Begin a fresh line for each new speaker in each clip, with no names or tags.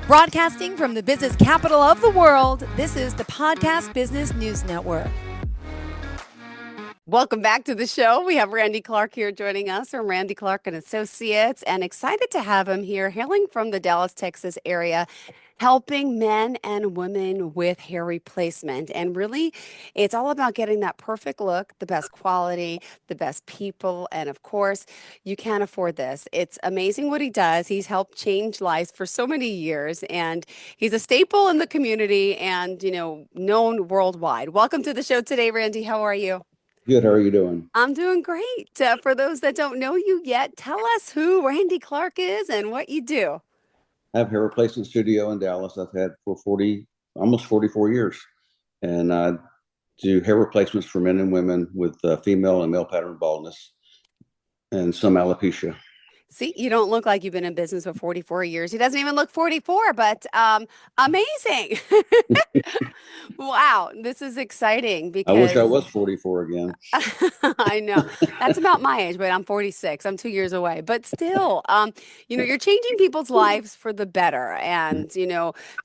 Broadcasting from the business capital of the world, this is the Podcast Business News Network. Welcome back to the show. We have Randy Clark here joining us from Randy Clark and Associates, and excited to have him here, hailing from the Dallas, Texas area, helping men and women with hair replacement. And really, it's all about getting that perfect look, the best quality, the best people. And of course, you can't afford this. It's amazing what he does. He's helped change lives for so many years, and he's a staple in the community and, known worldwide. Welcome to the show today, Randy. How are you?
Good. How are you doing?
I'm doing great. For those that don't know you yet, tell us who Randy Clark is and what you do.
I have hair replacement studio in Dallas. I've had for almost 44 years, and I do hair replacements for men and women with female and male pattern baldness and some alopecia.
See, you don't look like you've been in business for 44 years. He doesn't even look 44, but amazing. Wow, this is exciting
I wish I
because
was 44 again.
I know that's about my age, but I'm 46. I'm 2 years away. But still, you're changing people's lives for the better. And,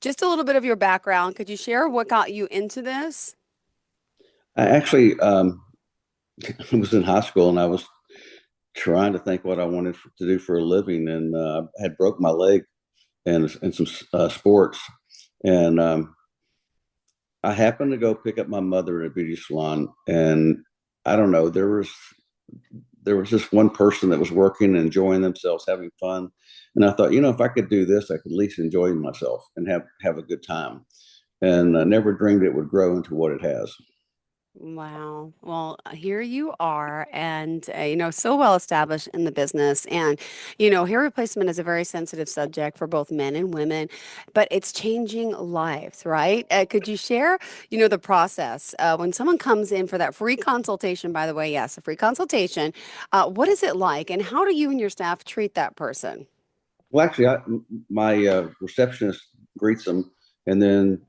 just a little bit of your background. Could you share what got you into this?
I actually was in high school and I was trying to think what I wanted to do for a living, and I had broke my leg in some sports, and I happened to go pick up my mother at a beauty salon, and I don't know, there was just one person that was working, enjoying themselves, having fun, and I thought, if I could do this, I could at least enjoy myself and have a good time. And I never dreamed it would grow into what it has.
Wow. Well, here you are, and so well established in the business. And hair replacement is a very sensitive subject for both men and women, but it's changing lives, right? Could you share, the process when someone comes in for that free consultation? By the way, yes, a free consultation. What is it like, and how do you and your staff treat that person?
Well, actually, my receptionist greets them, and then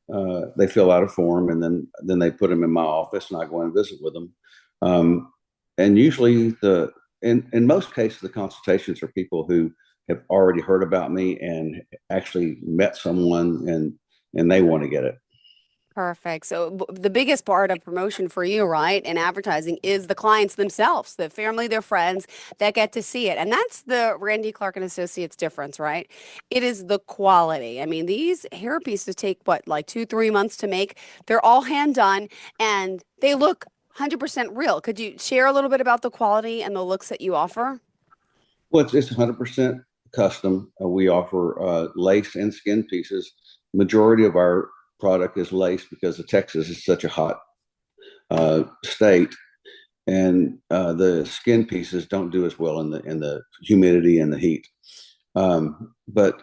they fill out a form, and then they put them in my office, and I go and visit with them. Um, and usually, in most cases, the consultations are people who have already heard about me and actually met someone, and they want to get it.
Perfect. So the biggest part of promotion for you, right, and advertising is the clients themselves, the family, their friends that get to see it. And that's the Randy Clark and Associates difference, right? It is the quality. I mean, these hair pieces take what, like 2, 3 months to make. They're all hand done and they look 100% real. Could you share a little bit about the quality and the looks that you offer?
Well, it's 100% custom. We offer lace and skin pieces. Majority of our product is lace because of Texas is such a hot state, and the skin pieces don't do as well in the humidity and the heat. But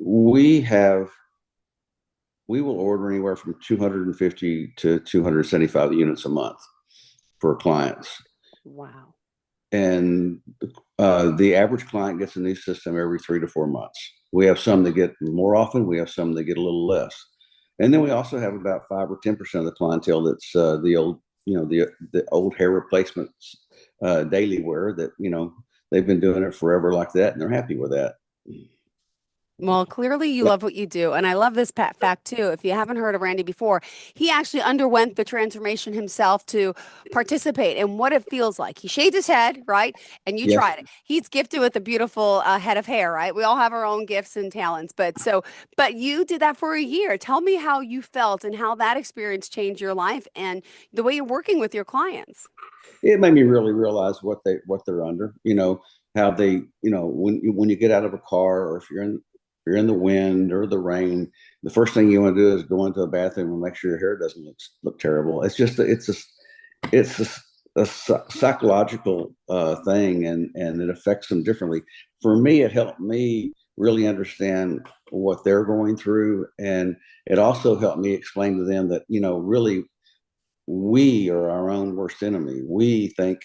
we have we will order anywhere from 250 to 275 units a month for clients,
Wow.
and the average client gets a new system every 3 to 4 months. We have some that get more often. We have some that get a little less. And then we also have about 5 or 10% of the clientele that's the old, the old hair replacements, daily wear that, they've been doing it forever like that, and they're happy with that.
Well, clearly you love what you do. And I love this fact too. If you haven't heard of Randy before, he actually underwent the transformation himself to participate in what it feels like. He shaved his head, right? And you
Yes.
tried it. He's gifted with a beautiful head of hair, right? We all have our own gifts and talents. But you did that for a year. Tell me how you felt and how that experience changed your life and the way you're working with your clients.
It made me really realize what they're under, how they, when you get out of a car, or if you're in the wind or the rain, the first thing you want to do is go into a bathroom and make sure your hair doesn't look terrible. It's a psychological thing, and it affects them differently. For me, it helped me really understand what they're going through, and it also helped me explain to them that, really, we are our own worst enemy. We think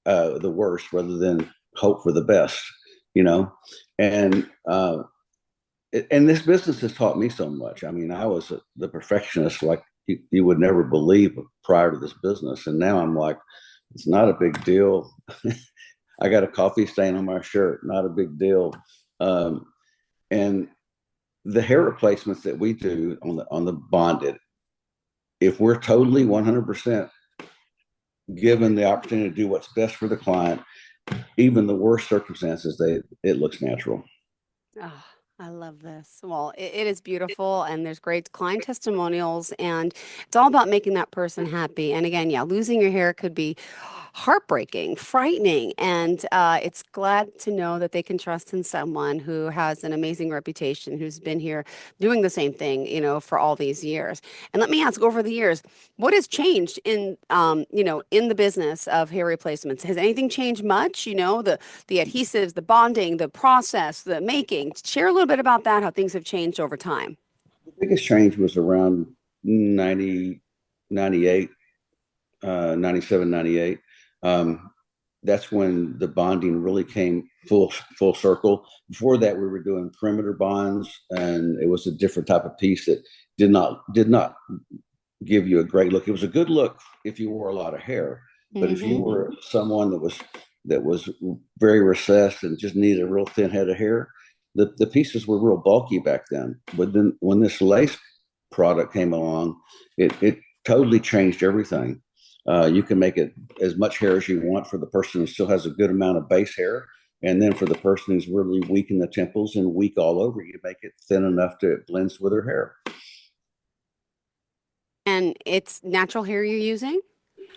the worst rather than hope for the best, you know. And and this business has taught me so much. I mean, I was the perfectionist like you would never believe prior to this business, and now I'm like, it's not a big deal. I got a coffee stain on my shirt, not a big deal. And the hair replacements that we do on the bonded, if we're totally 100% given the opportunity to do what's best for the client, even the worst circumstances, it looks natural.
Oh, I love this. Well, it is beautiful, and there's great client testimonials, and it's all about making that person happy. And again, yeah, losing your hair could be heartbreaking, frightening, and it's glad to know that they can trust in someone who has an amazing reputation, who's been here doing the same thing, for all these years. And let me ask, over the years, what has changed in the business of hair replacements? Has anything changed much? The adhesives, the bonding, the process, the making. Share a little bit about that, how things have changed over time.
The biggest change was around 90, 98, 97, 98. That's when the bonding really came full circle. Before that, we were doing perimeter bonds, and it was a different type of piece that did not give you a great look. It was a good look if you wore a lot of hair, but if you
Hmm.
were someone that was very recessed and just needed a real thin head of hair, the pieces were real bulky back then. But then when this lace product came along, it totally changed everything. You can make it as much hair as you want for the person who still has a good amount of base hair. And then for the person who's really weak in the temples and weak all over, you make it thin enough to it blends with her hair.
And it's natural hair you're using.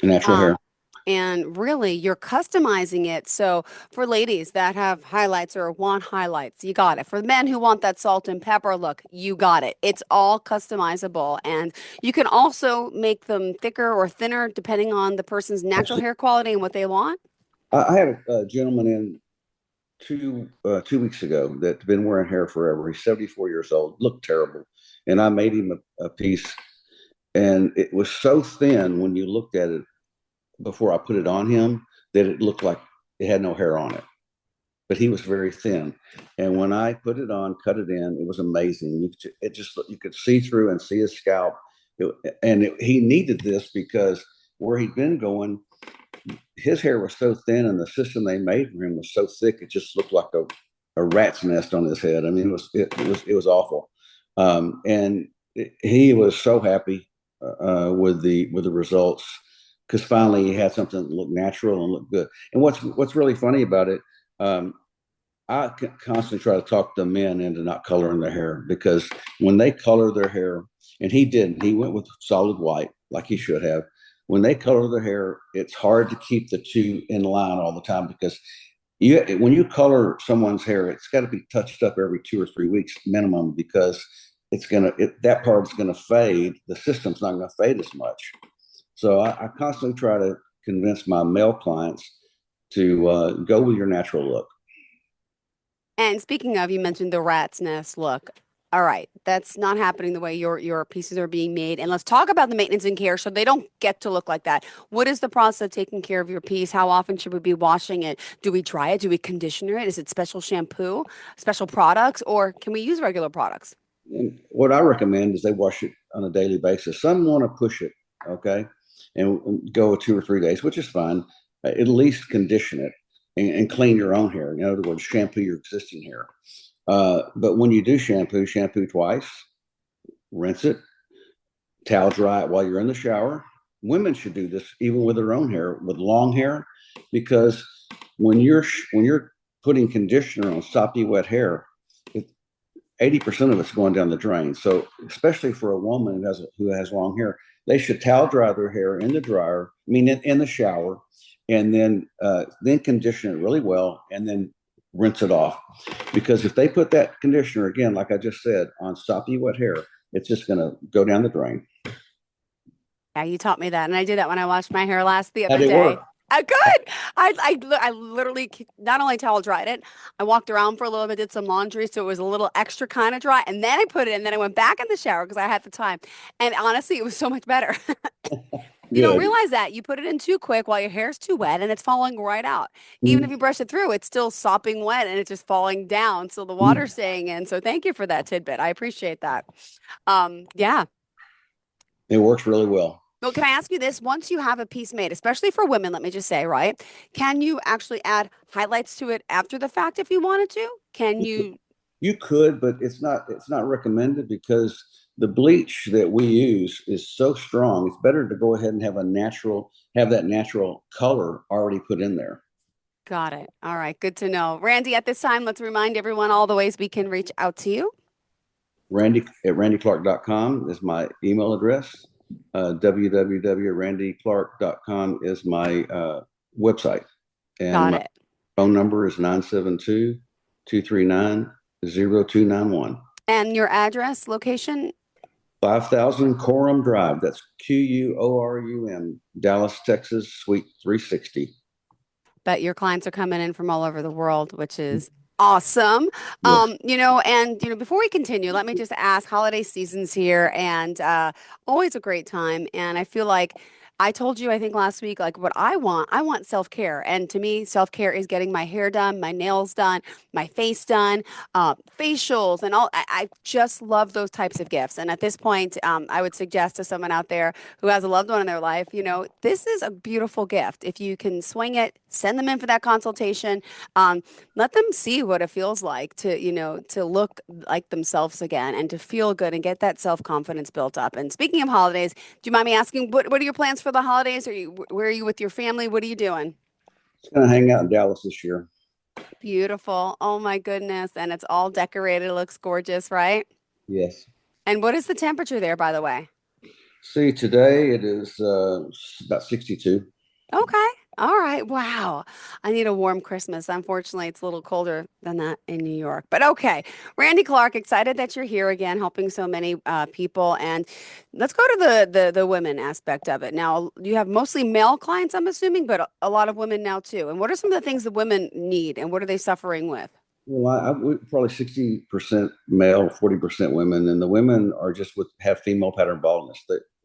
Natural
Um,
hair.
and really, you're customizing it. So for ladies that have highlights or want highlights, you got it. For men who want that salt and pepper look, you got it. It's all customizable. And you can also make them thicker or thinner depending on the person's natural hair quality and what they want.
I had a gentleman in 2 weeks ago that's been wearing hair forever. He's 74 years old, looked terrible, and I made him a piece, and it was so thin when you looked at it before I put it on him that it looked like it had no hair on it. But he was very thin, and when I put it on, cut it in, it was amazing. You could see through and see his scalp, he needed this because where he'd been going, his hair was so thin and the system they made for him was so thick it just looked like a rat's nest on his head. I mean, it was awful. And he was so happy with the results because finally he had something that looked natural and looked good. And what's really funny about it, um, I constantly try to talk the men into not coloring their hair because when they color their hair, and he didn't, he went with solid white like he should have. When they color their hair, it's hard to keep the two in line all the time because when you color someone's hair, it's got to be touched up every 2 or 3 weeks minimum because that part's gonna fade. The system's not gonna fade as much. So I constantly try to convince my male clients to go with your natural look.
And speaking of, you mentioned the rat's nest look. All right, that's not happening the way your pieces are being made. And let's talk about the maintenance and care so they don't get to look like that. What is the process of taking care of your piece? How often should we be washing it? Do we dry it? Do we conditioner it? Is it special shampoo, special products, or can we use regular products?
And what I recommend is they wash it on a daily basis. Some want to push it, okay, and go 2 or 3 days, which is fine. At least condition it and clean your own hair. In other words, shampoo your existing hair. But when you do shampoo twice, rinse it, towel dry it while you're in the shower. Women should do this even with their own hair, with long hair, because when you're putting conditioner on soppy wet hair, 80% of it's going down the drain. So especially for a woman who has long hair, they should towel dry their hair in the dryer, I mean in the shower, and then condition it really well, and then rinse it off. Because if they put that conditioner again, like I just said, on soppy wet hair, it's just going to go down the drain.
Yeah, you taught me that, and I did that when I washed my hair last the
How
other
did it
day.
work?
Good. I literally not only towel dried it, I walked around for a little bit, did some laundry, so it was a little extra kind of dry, and then I put it in. Then I went back in the shower because I had the time, and honestly, it was so much better. You don't
Good.
realize that you put it in too quick while your hair's too wet, and it's falling right out. Even if
Mhm.
you brush it through, it's still sopping wet, and it's just falling down, so the water's
Mhm.
staying in. So thank you for that tidbit. I appreciate that. Yeah.
It works really well.
Well, can I ask you this? Once you have a piece made, especially for women, let me just say, can you actually add highlights to it after the fact if you wanted to? Can you?
You could, but it's not recommended because the bleach that we use is so strong. It's better to go ahead and have that natural color already put in there.
Got it. All right. Good to know. Randy, at this time, let's remind everyone all the ways we can reach out to you.
Randy at randyclark.com is my email address. www.randyclark.com is my website. And
Got
my
it.
phone number is 972-239-0291.
And your address, location?
5000 Corum Drive. That's Quorum, Dallas, Texas, Suite 360.
But your clients are coming in from all over the world, which is awesome.
Yes.
Before we continue, let me just ask, holiday season's here and always a great time. And I feel like I told you, I think last week, like what I want self-care. And to me, self-care is getting my hair done, my nails done, my face done, facials and all. I just love those types of gifts. And at this point, I would suggest to someone out there who has a loved one in their life, this is a beautiful gift. If you can swing it, send them in for that consultation. Let them see what it feels like to look like themselves again and to feel good and get that self-confidence built up. And speaking of holidays, do you mind me asking what are your plans for the holidays? Where are you with your family? What are you doing?
It's going to hang out in Dallas this year.
Beautiful. Oh my goodness. And it's all decorated. It looks gorgeous, right?
Yes.
And what is the temperature there, by the way?
See, today it is about 62.
Okay. All right. Wow. I need a warm Christmas. Unfortunately, it's a little colder than that in New York. But okay. Randy Clark, excited that you're here again, helping so many people. And let's go to the women aspect of it. Now, you have mostly male clients, I'm assuming, but a lot of women now too. And what are some of the things that women need and what are they suffering with?
Well, we probably 60% male, 40% women, and the women are just have female pattern baldness.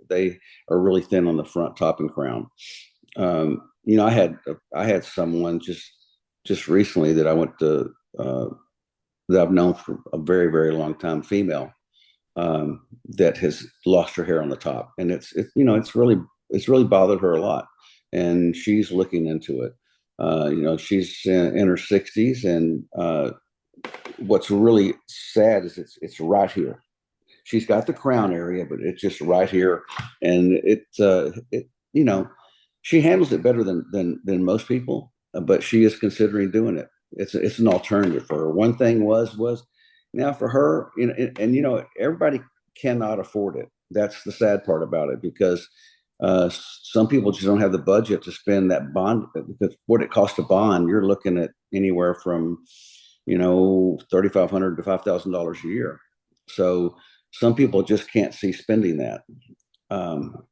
They are really thin on the front, top, and crown. I had someone just recently that I went to that I've known for a very very long time, female, that has lost her hair on the top, and it's really bothered her a lot, and she's looking into it. She's in her 60s, and what's really sad is it's right here. She's got the crown area, but it's just right here, and it you know she handles it better than most people, but she is considering doing it. It's an alternative for her. One thing was now for her, everybody cannot afford it. That's the sad part about it because some people just don't have the budget to spend that bond because what it costs to bond, you're looking at anywhere from 3,500 to $5,000 a year. So some people just can't see spending that. Um,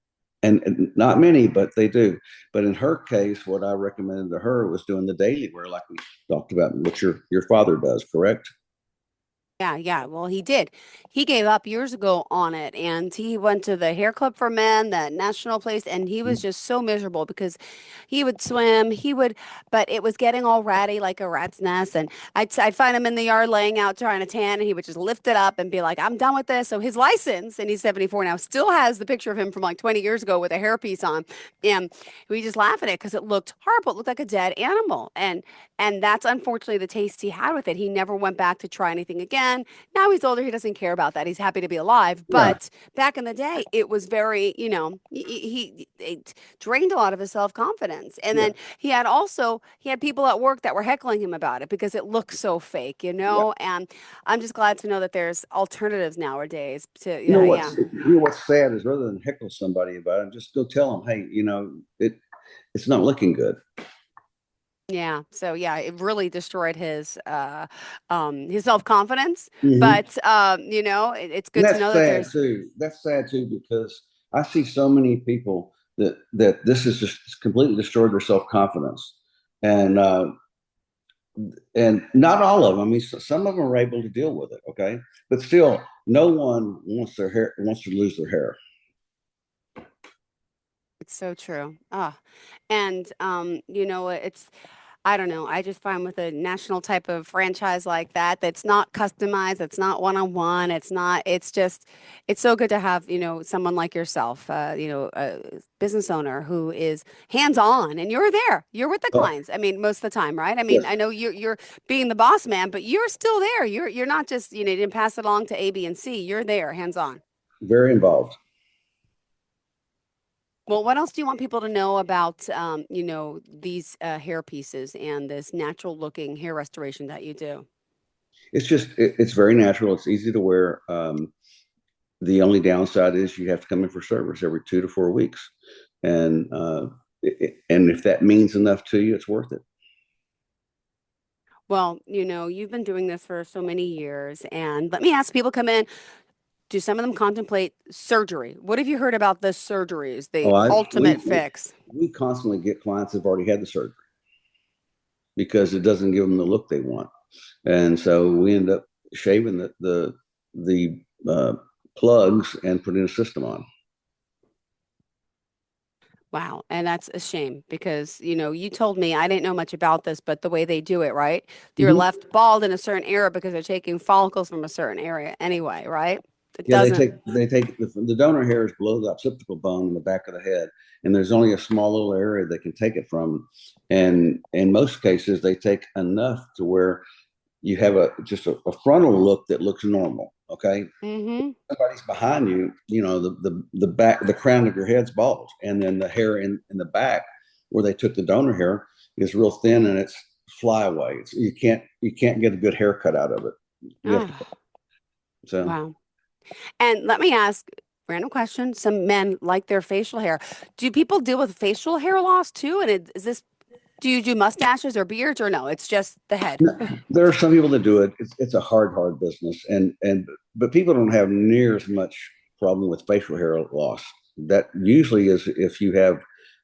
and not many, but they do. But in her case, what I recommended to her was doing the daily wear, like we talked about, what your father does, correct?
Yeah, yeah. Well, he did. He gave up years ago on it and he went to the hair club for men, that national place, and he was just so miserable because he would swim, but it was getting all ratty like a rat's nest. And I'd find him in the yard laying out trying to tan and he would just lift it up and be like, I'm done with this. So his license, and he's 74 now, still has the picture of him from like 20 years ago with a hairpiece on. And we just laugh at it because it looked horrible. It looked like a dead animal. And that's unfortunately the taste he had with it. He never went back to try anything again. Now he's older. He doesn't care about that. He's happy to be alive.
Yeah,
But back in the day, it was very, it drained a lot of his self-confidence. And
yeah,
then he had people at work that were heckling him about it because it looks so fake,
yeah.
And I'm just glad to know that there's alternatives nowadays to,
You know
yeah,
what's
yeah.
you know what's sad is rather than heckle somebody about it, just go tell them, hey, it's not looking good.
Yeah. So yeah, it really destroyed his self-confidence.
Mm-hmm.
But it's
And
good to know that there's
That's sad too, because I see so many people that this has just completely destroyed their self confidence, and and not all of them. I mean, some of them are able to deal with it, okay, but still, no one wants to lose their hair.
it's so true. Ah, and it's I don't know. I just find with a national type of franchise like that, that's not customized, that's not one-on-one, it's not, it's just, it's so good to have, someone like yourself, a business owner who is hands-on and you're there. You're with the
Oh,
clients. I mean, most of the time, right? I mean,
yes,
I know you're being the boss man, but you're still there. You're not just, you didn't pass it along to A, B, and C. You're there, hands-on.
very involved.
Well, what else do you want people to know about, these hair pieces and this natural looking hair restoration that you do?
It's very natural. It's easy to wear. The only downside is you have to come in for service every 2 to 4 weeks, and and if that means enough to you, it's worth it.
Well, you've been doing this for so many years, and let me ask people come in, do some of them contemplate surgery? What have you heard about the surgeries, the
Oh, I
ultimate fix?
we constantly get clients that've already had the surgery because it doesn't give them the look they want, and so we end up shaving the plugs and putting a system on.
Wow. And that's a shame because, you told me I didn't know much about this, but the way they do it, right? You're
Mhm.
left bald in a certain area because they're taking follicles from a certain area anyway, right? It
Yeah,
doesn't.
they take the donor hair is below the occipital bone in the back of the head, and there's only a small little area they can take it from, and in most cases they take enough to where you have a frontal look that looks normal. Okay,
Mm-hmm.
somebody's behind you, the back the crown of your head's bald, and then the hair in the back where they took the donor hair is real thin and it's flyaway. You can't get a good haircut out of it. You have to
Oh,
so.
wow. And let me ask, random question. Some men like their facial hair. Do people deal with facial hair loss too? And is this, do you do mustaches or beards or no? It's just the head.
No, there are some people that do it. It's a hard business, and but people don't have near as much problem with facial hair loss. That usually is if you have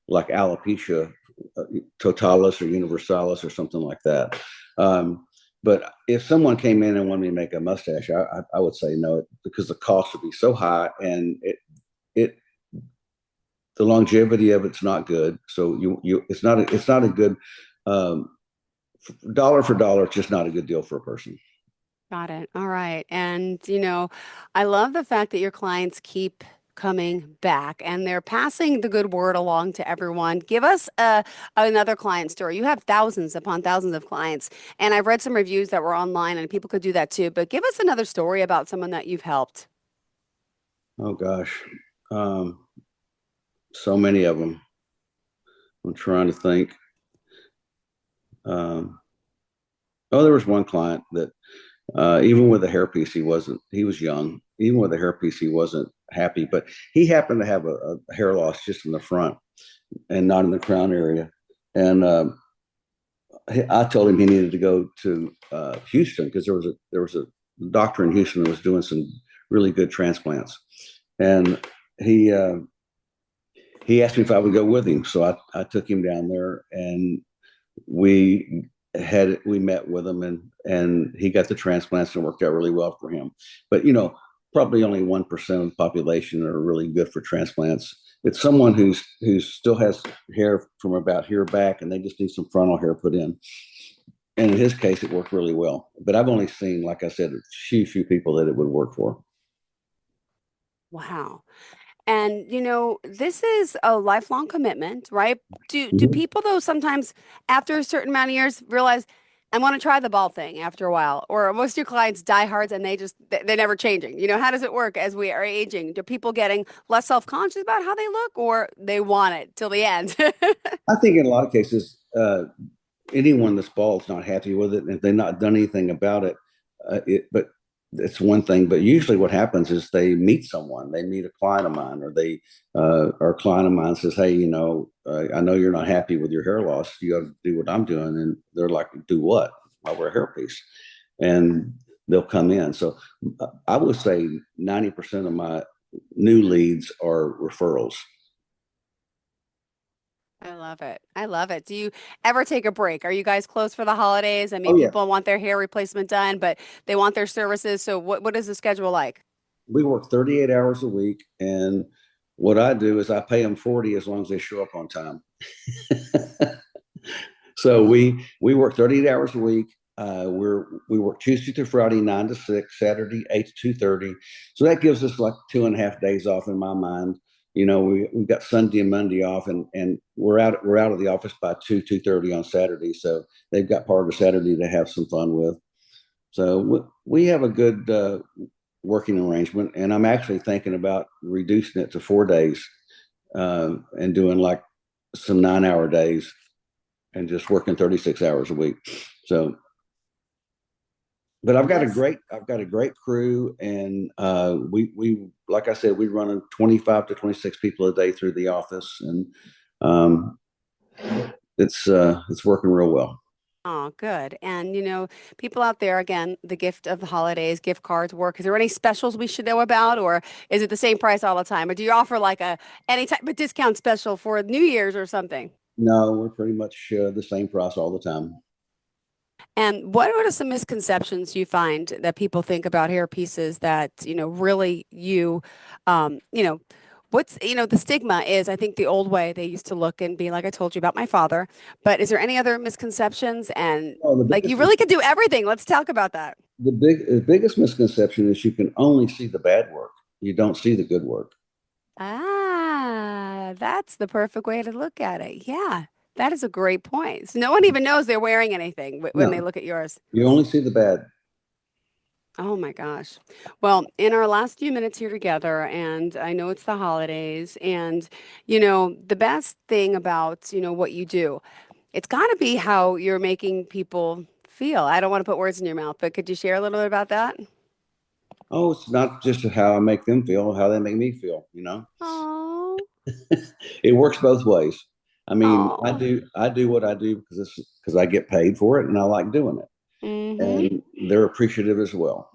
like alopecia uh, totalis or universalis or something like that. But if someone came in and wanted me to make a mustache, I would say no because the cost would be so high and it the longevity of it's not good. So it's not a good um, dollar for dollar. It's just not a good deal for a person.
Got it. All right. And, I love the fact that your clients keep coming back and they're passing the good word along to everyone. Give us another client story. You have thousands upon thousands of clients, and I've read some reviews that were online, and people could do that too. But give us another story about someone that you've helped.
Oh gosh, um, so many of them. I'm trying to think. Um, oh, there was one client that even with a hairpiece, he wasn't. He was young. Even with a hairpiece, he wasn't happy. But he happened to have a hair loss just in the front and not in the crown area. And I told him he needed to go to Houston because there was a doctor in Houston that was doing some really good transplants. And he he asked me if I would go with him. So I took him down there and we met with him and he got the transplants and it worked out really well for him. But probably only 1% of the population are really good for transplants. It's someone who still has hair from about here back and they just need some frontal hair put in. And in his case, it worked really well. But I've only seen, like I said, a few people that it would work for.
Wow. And this is a lifelong commitment, right? Do
Mhm.
people though sometimes after a certain amount of years realize I want to try the ball thing after a while? Or most of your clients diehards and they're never changing. How does it work as we are aging? Do people getting less self-conscious about how they look or they want it till the end?
I think in a lot of cases, anyone that's bald is not happy with it, and if they've not done anything about it, but it's one thing. But usually, what happens is they meet someone, they meet a client of mine, or a client of mine says, "Hey, I know you're not happy with your hair loss. You got to do what I'm doing." And they're like, "Do what?" I wear a hairpiece, and they'll come in. So I would say 90% of my new leads are referrals.
I love it. I love it. Do you ever take a break? Are you guys closed for the holidays? I mean,
Oh yeah,
people want their hair replacement done, but they want their services. So what is the schedule like?
we work 38 hours a week, and what I do is I pay them 40 as long as they show up on time. So we work 38 hours a week. We work Tuesday through Friday, 9 to 6, Saturday, 8 to 2:30. So that gives us like 2.5 days off in my mind. We've got Sunday and Monday off, and we're out of the office by 2:30 on Saturday. So they've got part of the Saturday to have some fun with. So we have a good working arrangement, and I'm actually thinking about reducing it to 4 days and doing like some 9-hour days and just working 36 hours a week. So, but
That's
I've got a great crew, and we like I said, we run 25 to 26 people a day through the office, and um, it's working real well.
Oh, good. And people out there, again, the gift of the holidays, gift cards work. Is there any specials we should know about, or is it the same price all the time? Or do you offer like any type of discount special for New Year's or something?
No, we're pretty much the same price all the time.
And what are some misconceptions you find that people think about hair pieces that, really um, you know, the stigma is, I think the old way they used to look and be like, I told you about my father. But is there any other misconceptions? And
Oh,
like, you really could do everything. Let's talk about that.
the biggest misconception is you can only see the bad work. You don't see the good work.
That's the perfect way to look at it. Yeah, that is a great point. So no one even knows they're wearing anything when they
No,
look at yours.
you only see the bad.
Oh my gosh. Well, in our last few minutes here together, and I know it's the holidays, and the best thing about, what you do, it's got to be how you're making people feel. I don't want to put words in your mouth, but could you share a little bit about that?
Oh, it's not just how I make them feel, how they make me feel.
Oh,
It works both ways. I mean, I
oh.
do I do what I do because I get paid for it and I like doing it.
Mm-hmm.
And they're appreciative as well.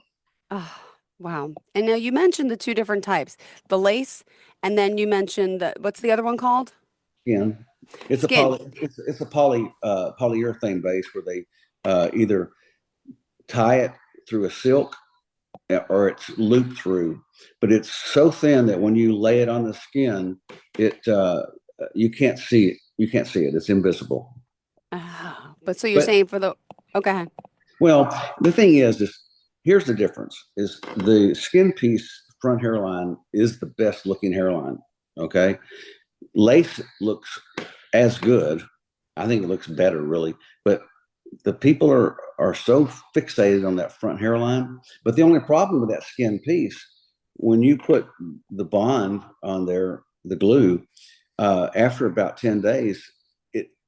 Oh, wow. And now you mentioned the two different types, the lace, and then you mentioned what's the other one called?
Again,
Skin.
it's a polyurethane base where they either tie it through a silk or it's looped through, but it's so thin that when you lay it on the skin, it you can't see it. You can't see it. It's invisible.
Ah, but so you're
But
saying for the, okay.
well, the thing is here's the difference: is the skin piece front hairline is the best looking hairline. Okay, lace looks as good. I think it looks better, really. But the people are so fixated on that front hairline. But the only problem with that skin piece, when you put the bond on there, the glue, after about 10 days,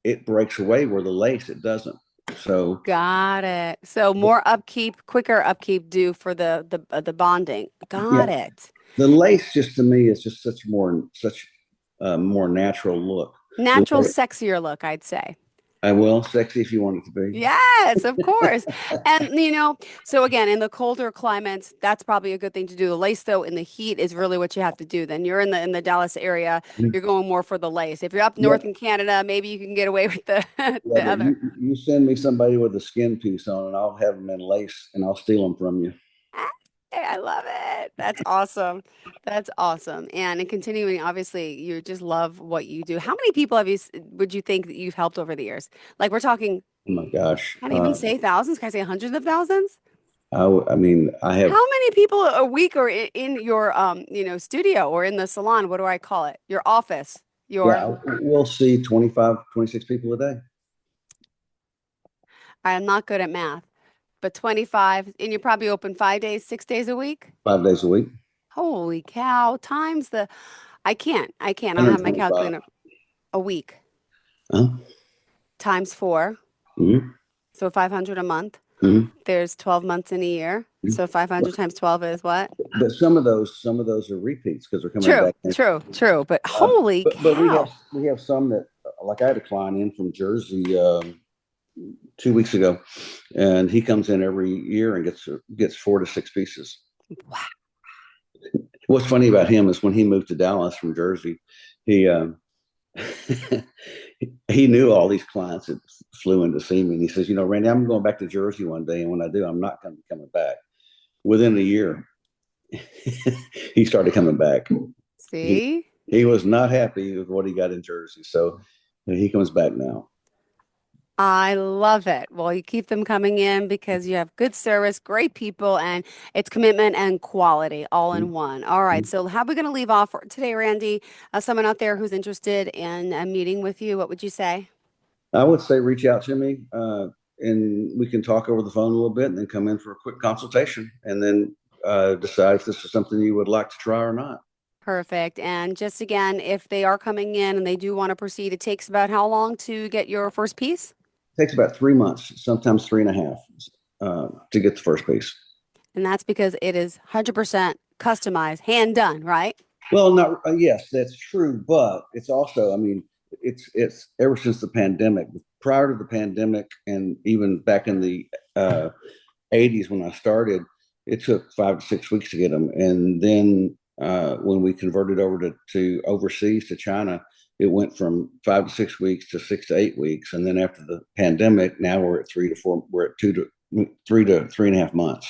it breaks away where the lace it doesn't. So
Got it. So more upkeep, quicker upkeep due for the bonding.
yeah,
Got it.
the lace just to me is just such a more natural look. The
Natural,
way
sexier look, I'd say.
I will sexy if you want it to be.
Yes, of course. And so again, in the colder climates, that's probably a good thing to do. The lace, though, in the heat is really what you have to do. Then you're in the Dallas area, you're going more for the lace. If you're up
Yeah,
north in Canada, maybe you can get away with the
yeah,
the
but
other.
you send me somebody with a skin piece on, and I'll have them in lace, and I'll steal them from you.
Ah, I love it. That's awesome. That's awesome. And in continuing, obviously, you just love what you do. How many people would you think that you've helped over the years? Like we're talking,
Oh my gosh,
can't even say thousands. Can I say hundreds of thousands?
I mean, I have
How many people a week are in your studio or in the salon? What do I call it? Your office. Your
yeah, we'll see 25, 26 people a day,
I'm not good at math, but 25, and you're probably open 5 days, 6 days a week.
5 days a week,
Holy cow. Times the I can't. I don't have my
125.
calculator. A week
Huh?
times four.
Hmm.
So 500 a month.
Hmm.
There's 12 months in a year. So 500 times 12 is what?
But some of those are repeats because they're coming
True,
back in.
true, true. But holy
But
cow.
we have some that like I had a client in from Jersey 2 weeks ago, and he comes in every year and gets 4 to 6 pieces.
Wow.
What's funny about him is when he moved to Dallas from Jersey, he he knew all these clients that flew in to see me, and he says, Randy, I'm going back to Jersey one day, and when I do, I'm not going to be coming back. Within a year, he started coming back. He
See?
he was not happy with what he got in Jersey, so he comes back now.
I love it. Well, you keep them coming in because you have good service, great people, and it's commitment and quality all in one. All right. So, how are we going to leave off for today, Randy? Someone out there who's interested in a meeting with you, what would you say?
I would say reach out to me, and we can talk over the phone a little bit and then come in for a quick consultation and then decide if this is something you would like to try or not.
Perfect. And just again, if they are coming in and they do want to proceed, it takes about how long to get your first piece?
Takes about 3 months, sometimes 3.5, to get the first piece.
And that's because it is 100% customized, hand done, right?
Well, not yes, that's true, but it's also, I mean, it's ever since the pandemic, prior to the pandemic, and even back in the 80s when I started, it took 5 to 6 weeks to get them, and then when we converted over to overseas to China, it went from 5 to 6 weeks to 6 to 8 weeks, and then after the pandemic, now we're at 3 to 4, we're at 3 to 3.5 months.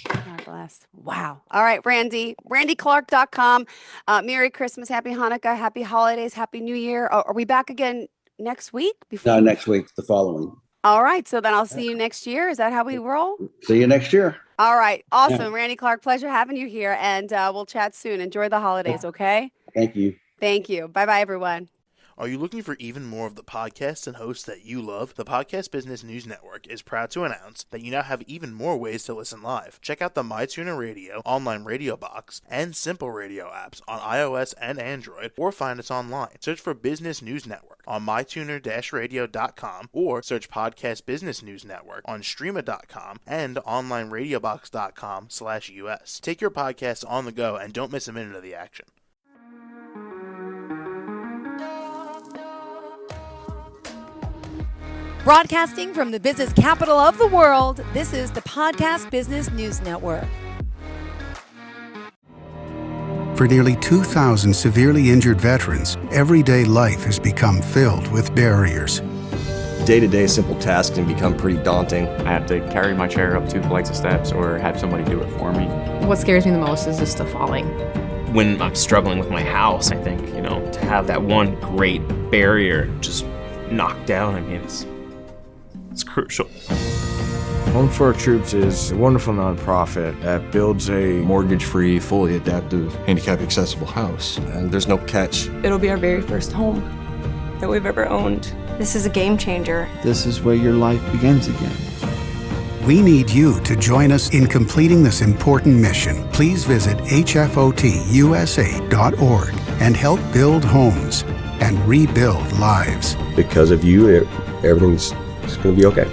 God bless. Wow. All right, Randy. RandyClark.com. Merry Christmas, Happy Hanukkah, Happy Holidays, Happy New Year. Are we back again next week?
No, next week, the following.
All right. So then I'll see you next year. Is that how we roll?
See you next year.
All right. Awesome.
Yeah.
Randy Clark, pleasure having you here. And we'll chat soon. Enjoy the holidays, okay?
Thank you.
Thank you. Bye-bye, everyone.
Are you looking for even more of the podcasts and hosts that you love? The Podcast Business News Network is proud to announce that you now have even more ways to listen live. Check out the MyTuner Radio, online radio box, and Simple Radio apps on iOS and Android, or find us online. Search for Business News Network on mytuner-radio.com, or search Podcast Business News Network on streama.com and onlineradiobox.com/US. Take your podcast on the go and don't miss a minute of the action.
Broadcasting from the business capital of the world, this is the Podcast Business News Network.
For nearly 2,000 severely injured veterans, everyday life has become filled with barriers.
Day-to-day simple tasks can become pretty daunting.
I have to carry my chair up 2 flights of steps or have somebody do it for me.
What scares me the most is just the falling.
When I'm struggling with my house, I think, to have that one great barrier just knocked down, it's crucial.
Home for Our Troops is a wonderful nonprofit that builds a
mortgage-free, fully adaptive, handicap-accessible house. And there's no catch.
It'll be our very first home that we've ever owned. This is a game changer.
This is where your life begins again.
We need you to join us in completing this important mission. Please visit hfotusa.org and help build homes and rebuild lives.
Because of you, everything's going to be okay.